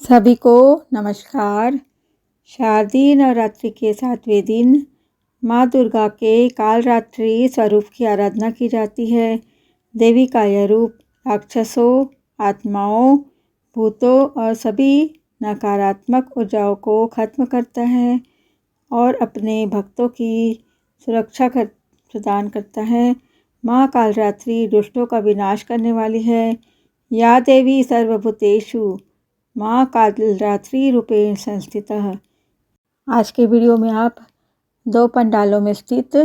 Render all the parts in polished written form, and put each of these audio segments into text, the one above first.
सभी को नमस्कार। शारदीय नवरात्रि के 7वें दिन माँ दुर्गा के कालरात्रि स्वरूप की आराधना की जाती है। देवी का यह रूप राक्षसों, आत्माओं, भूतों और सभी नकारात्मक ऊर्जाओं को खत्म करता है और अपने भक्तों की सुरक्षा प्रदान करता है। माँ कालरात्रि दुष्टों का विनाश करने वाली है। या देवी सर्वभूतेषु माँ कालरात्रि रूपेण संस्थितः। आज के वीडियो में आप 2 पंडालों में स्थित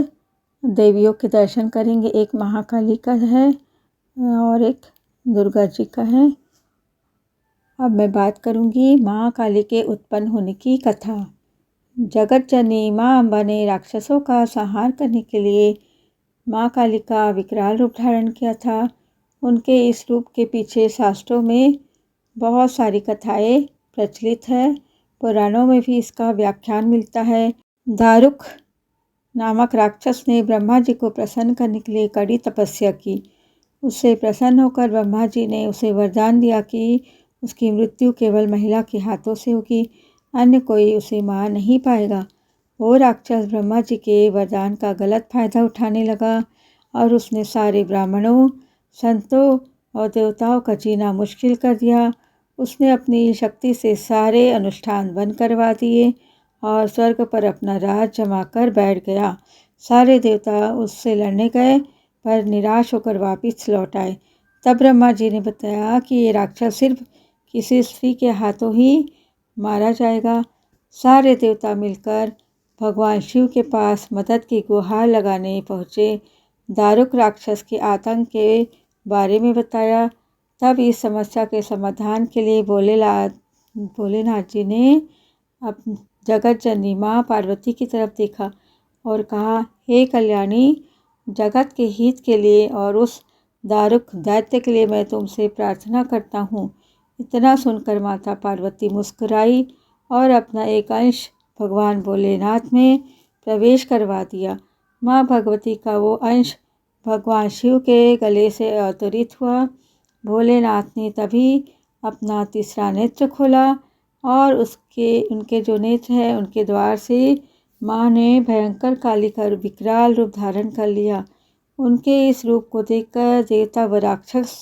देवियों के दर्शन करेंगे। एक महाकाली का है और एक दुर्गा जी का है। अब मैं बात करूंगी माँ काली के उत्पन्न होने की कथा। जगत जननी माँ अम्बा ने राक्षसों का संहार करने के लिए माँ काली का विकराल रूप धारण किया था। उनके इस रूप के पीछे शास्त्रों में बहुत सारी कथाएं प्रचलित है। पुराणों में भी इसका व्याख्यान मिलता है। दारुक नामक राक्षस ने ब्रह्मा जी को प्रसन्न करने के लिए कड़ी तपस्या की। उससे प्रसन्न होकर ब्रह्मा जी ने उसे वरदान दिया कि उसकी मृत्यु केवल महिला के हाथों से होगी, अन्य कोई उसे मार नहीं पाएगा। वो राक्षस ब्रह्मा जी के वरदान का गलत फायदा उठाने लगा और उसने सारे ब्राह्मणों, संतों और देवताओं का जीना मुश्किल कर दिया। उसने अपनी शक्ति से सारे अनुष्ठान बंद करवा दिए और स्वर्ग पर अपना राज जमाकर बैठ गया। सारे देवता उससे लड़ने गए पर निराश होकर वापस लौट आए। तब ब्रह्मा जी ने बताया कि ये राक्षस सिर्फ किसी स्त्री के हाथों ही मारा जाएगा। सारे देवता मिलकर भगवान शिव के पास मदद की गुहार लगाने पहुँचे। दारुक राक्षस के आतंक के बारे में बताया। तब इस समस्या के समाधान के लिए भोलेनाथ जी ने अब जगत जननी माँ पार्वती की तरफ देखा और कहा, हे कल्याणी, जगत के हित के लिए और उस दारुक दैत्य के लिए मैं तुमसे प्रार्थना करता हूँ। इतना सुनकर माता पार्वती मुस्कुराई और अपना एक अंश भगवान भोलेनाथ में प्रवेश करवा दिया। माँ भगवती का वो अंश भगवान शिव के गले से अवतरित हुआ। भोलेनाथ ने तभी अपना तीसरा नेत्र खोला और उनके जो नेत्र हैं उनके द्वार से माँ ने भयंकर काली का विकराल रूप धारण कर लिया। उनके इस रूप को देखकर देवता व राक्षस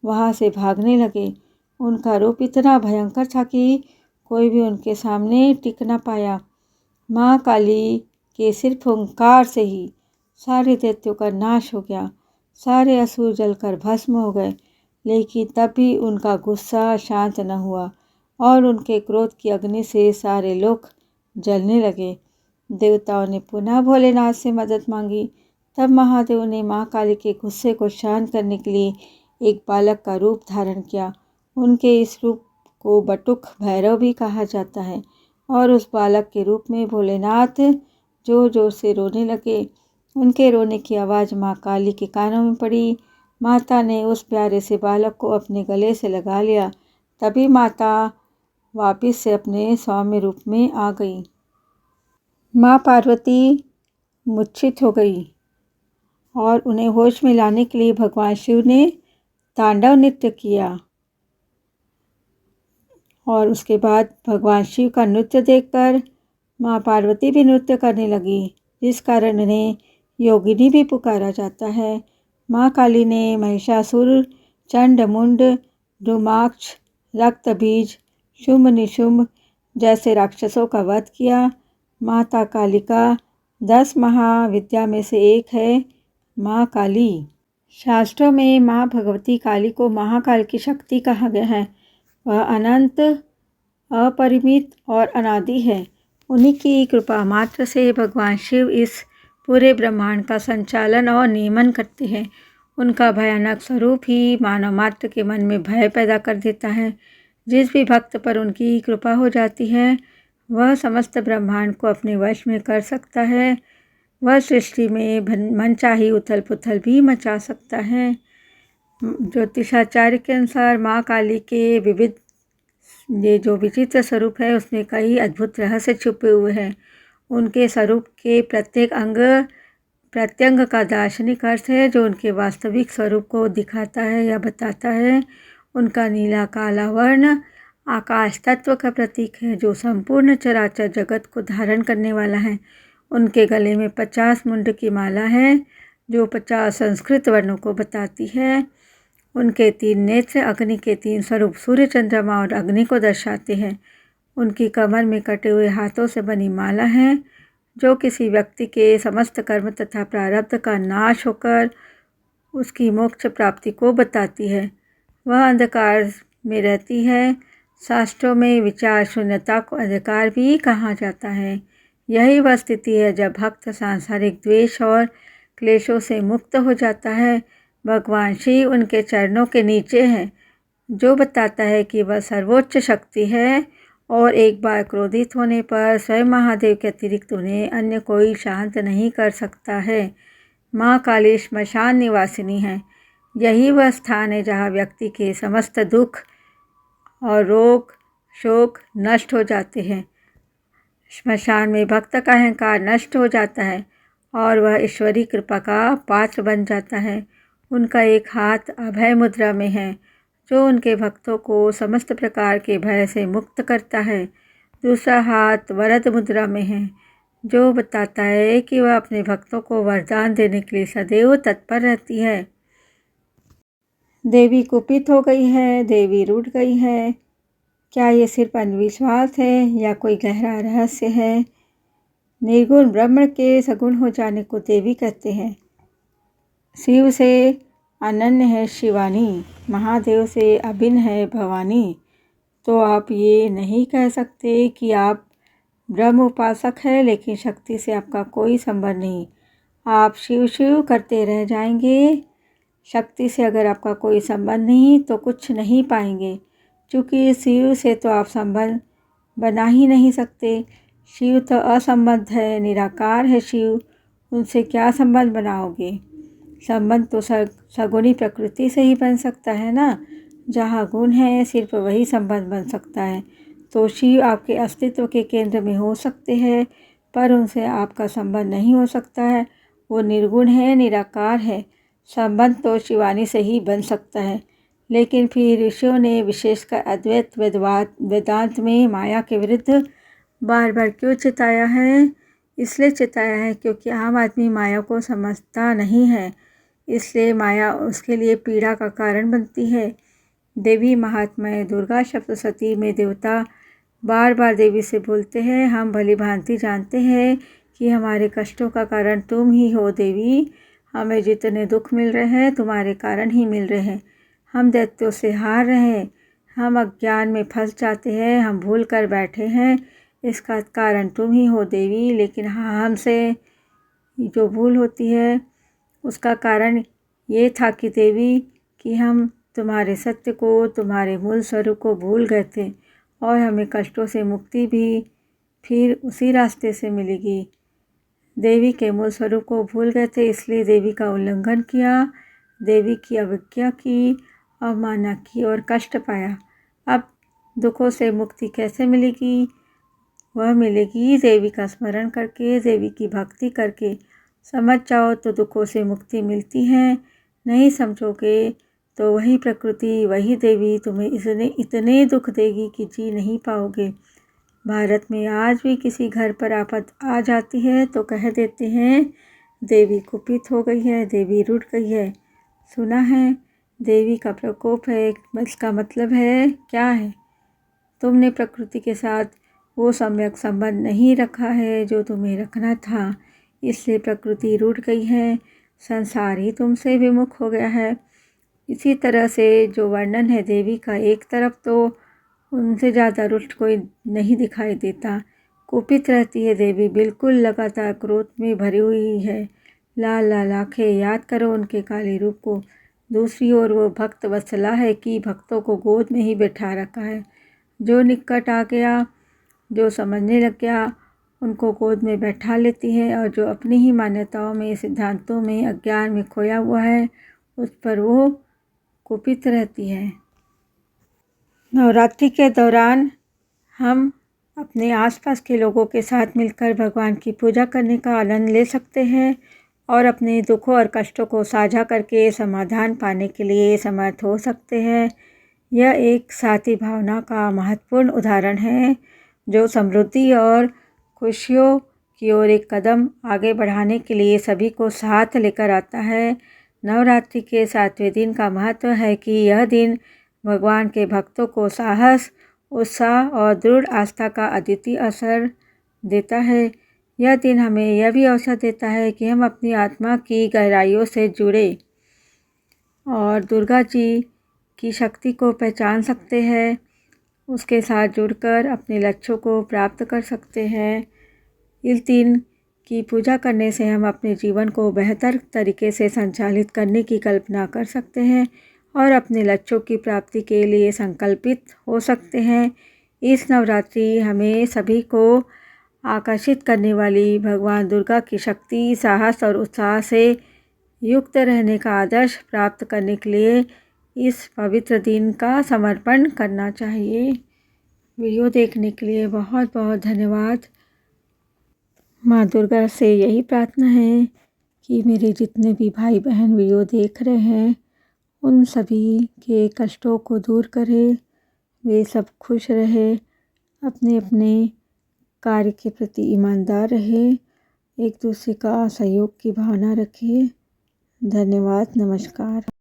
वहाँ से भागने लगे। उनका रूप इतना भयंकर था कि कोई भी उनके सामने टिक न पाया। माँ काली के सिर्फ ओंकार से ही सारे दैत्यों का नाश हो गया। सारे असुर जलकर भस्म हो गए, लेकिन तब भी उनका गुस्सा शांत न हुआ और उनके क्रोध की अग्नि से सारे लोग जलने लगे। देवताओं ने पुनः भोलेनाथ से मदद मांगी। तब महादेव ने माँ काली के गुस्से को शांत करने के लिए एक बालक का रूप धारण किया। उनके इस रूप को बटुक भैरव भी कहा जाता है और उस बालक के रूप में भोलेनाथ जोर जोर से रोने लगे। उनके रोने की आवाज़ माँ काली के कानों में पड़ी। माता ने उस प्यारे से बालक को अपने गले से लगा लिया। तभी माता वापस से अपने सौम्य रूप में आ गई। माँ पार्वती मूर्छित हो गई और उन्हें होश में लाने के लिए भगवान शिव ने तांडव नृत्य किया और उसके बाद भगवान शिव का नृत्य देखकर माँ पार्वती भी नृत्य करने लगी, जिस कारण उन्हें योगिनी भी पुकारा जाता है। माँ काली ने महिषासुर, चंड मुंड, धूमाक्ष, रक्तबीज, शुंभ निशुंभ जैसे राक्षसों का वध किया। माता काली का 10 महाविद्या में से एक है माँ काली। शास्त्रों में माँ भगवती काली को महाकाल की शक्ति कहा गया है। वह अनंत, अपरिमित और अनादि है। उन्हीं की कृपा मात्र से भगवान शिव इस पूरे ब्रह्मांड का संचालन और नियमन करते हैं। उनका भयानक स्वरूप ही मानव मात्र के मन में भय पैदा कर देता है। जिस भी भक्त पर उनकी कृपा हो जाती है वह समस्त ब्रह्मांड को अपने वश में कर सकता है। वह सृष्टि में मनचाही उथल पुथल भी मचा सकता है। ज्योतिषाचार्य के अनुसार माँ काली के विविध ये जो विचित्र स्वरूप है उसमें कई अद्भुत रहस्य छुपे हुए हैं। उनके स्वरूप के प्रत्येक अंग प्रत्यंग का दार्शनिक अर्थ है जो उनके वास्तविक स्वरूप को दिखाता है या बताता है। उनका नीला काला वर्ण आकाश तत्व का प्रतीक है जो संपूर्ण चराचर जगत को धारण करने वाला है। उनके गले में 50 मुंड की माला है जो 50 संस्कृत वर्णों को बताती है। उनके 3 नेत्र अग्नि के 3 स्वरूप सूर्य, चंद्रमा और अग्नि को दर्शाते हैं। उनकी कमर में कटे हुए हाथों से बनी माला है जो किसी व्यक्ति के समस्त कर्म तथा प्रारब्ध का नाश होकर उसकी मोक्ष प्राप्ति को बताती है। वह अंधकार में रहती है। शास्त्रों में विचार शून्यता को अंधकार भी कहा जाता है। यही वह स्थिति है जब भक्त सांसारिक द्वेष और क्लेशों से मुक्त हो जाता है। भगवान शिव उनके चरणों के नीचे है जो बताता है कि वह सर्वोच्च शक्ति है और एक बार क्रोधित होने पर स्वयं महादेव के अतिरिक्त उन्हें अन्य कोई शांत नहीं कर सकता है। माँ काली श्मशान निवासिनी है। यही वह स्थान है जहाँ व्यक्ति के समस्त दुख और रोग शोक नष्ट हो जाते हैं। श्मशान में भक्त का अहंकार नष्ट हो जाता है और वह ईश्वरी कृपा का पात्र बन जाता है। उनका एक हाथ अभय मुद्रा में है जो उनके भक्तों को समस्त प्रकार के भय से मुक्त करता है। दूसरा हाथ वरद मुद्रा में है जो बताता है कि वह अपने भक्तों को वरदान देने के लिए सदैव तत्पर रहती है। देवी कुपित हो गई है, देवी रूठ गई है। क्या ये सिर्फ अंधविश्वास है या कोई गहरा रहस्य है? निर्गुण ब्रह्म के सगुण हो जाने को देवी कहते हैं। शिव से अनन्य है शिवानी, महादेव से अभिन्न है भवानी। तो आप ये नहीं कह सकते कि आप ब्रह्म उपासक हैं लेकिन शक्ति से आपका कोई संबंध नहीं। आप शिव शिव करते रह जाएंगे। शक्ति से अगर आपका कोई संबंध नहीं तो कुछ नहीं पाएंगे, क्योंकि शिव से तो आप संबंध बना ही नहीं सकते। शिव तो असंबद्ध है, निराकार है शिव, उनसे क्या संबंध बनाओगे? संबंध तो सगुणी प्रकृति से ही बन सकता है ना। जहाँ गुण है सिर्फ वही संबंध बन सकता है। तो शिव आपके अस्तित्व के केंद्र में हो सकते हैं पर उनसे आपका संबंध नहीं हो सकता है। वो निर्गुण है, निराकार है। संबंध तो शिवानी से ही बन सकता है। लेकिन फिर ऋषियों ने विशेषकर अद्वैत वेदांत में माया के विरुद्ध बार बार क्यों चिताया है? इसलिए चिताया है क्योंकि आम आदमी माया को समझता नहीं है, इसलिए माया उसके लिए पीड़ा का कारण बनती है। देवी महात्म्य दुर्गा सप्तशती में देवता बार बार देवी से बोलते हैं, हम भली भांति जानते हैं कि हमारे कष्टों का कारण तुम ही हो देवी। हमें जितने दुख मिल रहे हैं तुम्हारे कारण ही मिल रहे हैं। हम दैत्यों से हार रहे हैं, हम अज्ञान में फंस जाते हैं, हम भूल कर बैठे हैं, इसका कारण तुम ही हो देवी। लेकिन हाँ, हमसे जो भूल होती है उसका कारण ये था कि देवी कि हम तुम्हारे सत्य को, तुम्हारे मूल स्वरूप को भूल गए थे और हमें कष्टों से मुक्ति भी फिर उसी रास्ते से मिलेगी। देवी के मूल स्वरूप को भूल गए थे, इसलिए देवी का उल्लंघन किया, देवी की अवज्ञा की, अवमानना की और कष्ट पाया। अब दुखों से मुक्ति कैसे मिलेगी? वह मिलेगी देवी का स्मरण करके, देवी की भक्ति करके। समझ जाओ तो दुखों से मुक्ति मिलती है, नहीं समझोगे तो वही प्रकृति, वही देवी तुम्हें इतने दुख देगी कि जी नहीं पाओगे। भारत में आज भी किसी घर पर आफत आ जाती है तो कह देते हैं देवी कुपित हो गई है, देवी रूठ गई है। सुना है देवी का प्रकोप है, इसका मतलब है क्या है? तुमने प्रकृति के साथ वो सम्यक संबंध नहीं रखा है जो तुम्हें रखना था, इसलिए प्रकृति रूठ गई है, संसार ही तुमसे विमुख हो गया है। इसी तरह से जो वर्णन है देवी का, एक तरफ तो उनसे ज़्यादा रुष्ट कोई नहीं दिखाई देता। कुपित रहती है देवी, बिल्कुल लगातार क्रोध में भरी हुई है। लाल लाल आँखें, याद करो उनके काले रूप को। दूसरी ओर वो भक्त वत्सला है कि भक्तों को गोद में ही बैठा रखा है। जो निकट आ गया, जो समझने लग गया, उनको गोद में बैठा लेती है और जो अपनी ही मान्यताओं में, सिद्धांतों में, अज्ञान में खोया हुआ है उस पर वो कुपित रहती है। नवरात्रि के दौरान हम अपने आसपास के लोगों के साथ मिलकर भगवान की पूजा करने का आनंद ले सकते हैं और अपने दुखों और कष्टों को साझा करके समाधान पाने के लिए समर्थ हो सकते हैं। यह एक साथी भावना का महत्वपूर्ण उदाहरण है जो समृद्धि और खुशियों की ओर एक कदम आगे बढ़ाने के लिए सभी को साथ लेकर आता है। नवरात्रि के 7वें दिन का महत्व है कि यह दिन भगवान के भक्तों को साहस, उत्साह और दृढ़ आस्था का अद्वितीय असर देता है। यह दिन हमें यह भी अवसर देता है कि हम अपनी आत्मा की गहराइयों से जुड़े और दुर्गा जी की शक्ति को पहचान सकते हैं, उसके साथ जुड़कर अपने लक्ष्यों को प्राप्त कर सकते हैं। इस दिन की पूजा करने से हम अपने जीवन को बेहतर तरीके से संचालित करने की कल्पना कर सकते हैं और अपने लक्ष्यों की प्राप्ति के लिए संकल्पित हो सकते हैं। इस नवरात्रि हमें सभी को आकर्षित करने वाली भगवान दुर्गा की शक्ति, साहस और उत्साह से युक्त रहने का आदर्श प्राप्त करने के लिए इस पवित्र दिन का समर्पण करना चाहिए। वीडियो देखने के लिए बहुत बहुत धन्यवाद। माँ दुर्गा से यही प्रार्थना है कि मेरे जितने भी भाई बहन वीडियो देख रहे हैं उन सभी के कष्टों को दूर करे, वे सब खुश रहे, अपने अपने कार्य के प्रति ईमानदार रहे, एक दूसरे का सहयोग की भावना रखे। धन्यवाद, नमस्कार।